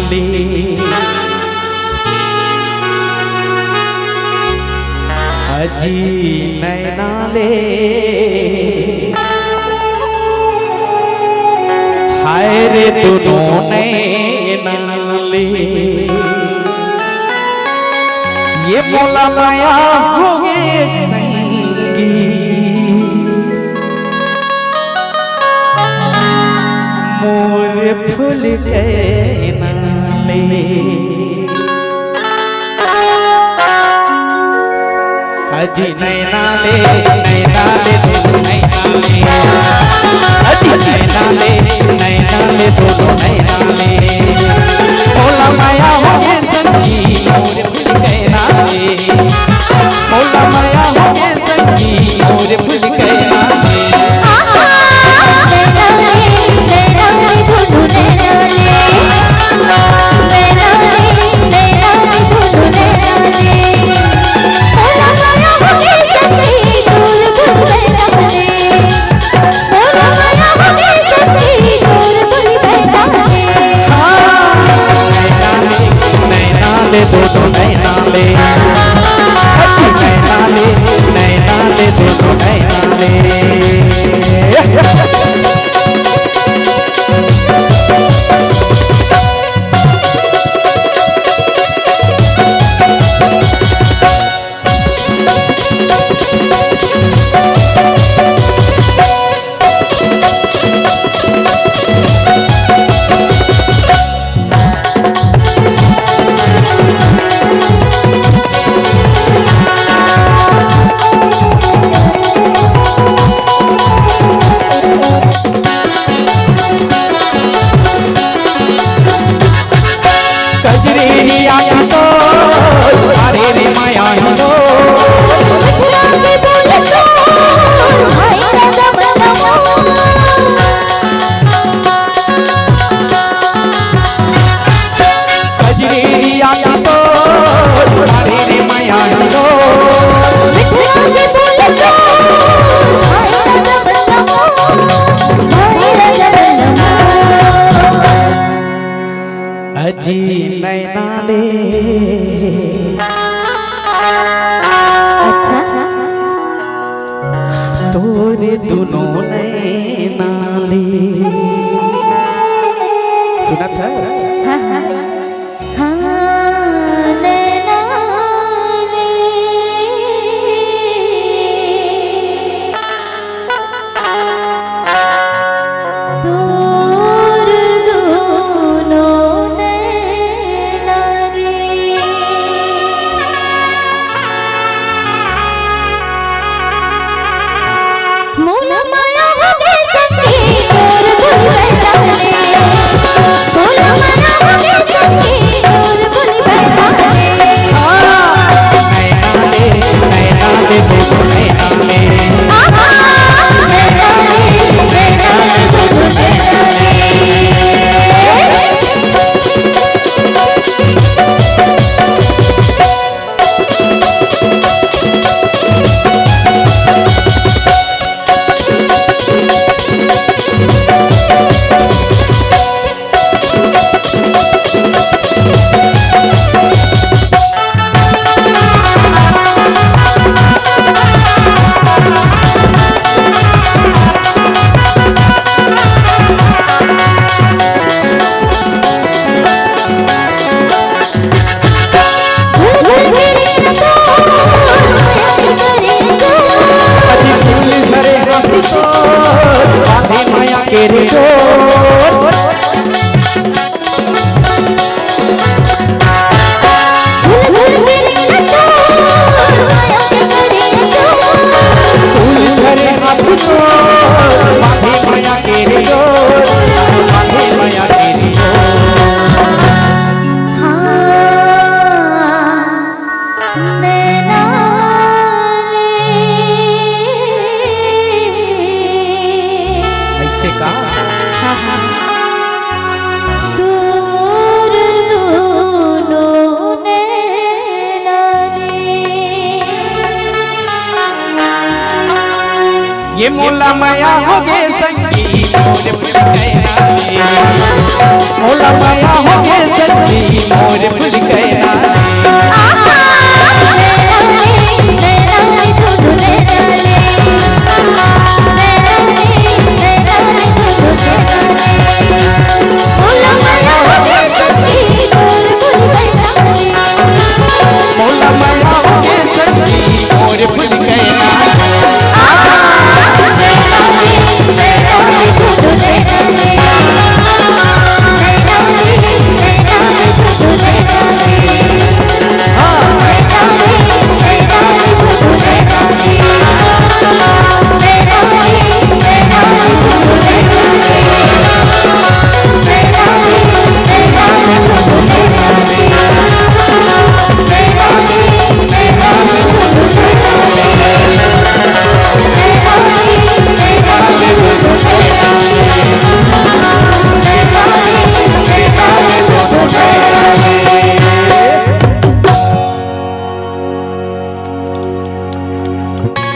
ले अजी नैना ले हाय रे दोनों नैना ले ये मोला माया हो गए संगी मोर फूल के नाले अजी नैना ले नैना ले दोनों नैना ले अजी नैना ले दोनों नैना ले मोला माया हो गए संगी मोर फूल के नाले मोला माया हो गए संगी मोर फूल के नाले दोनों नैना ले नैना ले दोनों नैना ले अजी नैना ले अच्छा तोरे दोनों नैना ले सुना था हाँ हाँ हाँ नैना ले दूर दोनों नैना ले मोला माया हो गए संगी दूर भूल बैठा ले मोला माया हो गए संगी दूर भूल बैठा ले नैना ले दोनों नैना ले नैना ले दोनों नैना ले तेरे जोर फूल झरे हंस जोर माथे माया तेरे जोर माथे माया तेरे जोर नैना ले ऐसे कहा दूर दोनों नैना ले ये मोला माया हो गए संगी मोर फूल के नाले मोला माया हो गए संगी मोर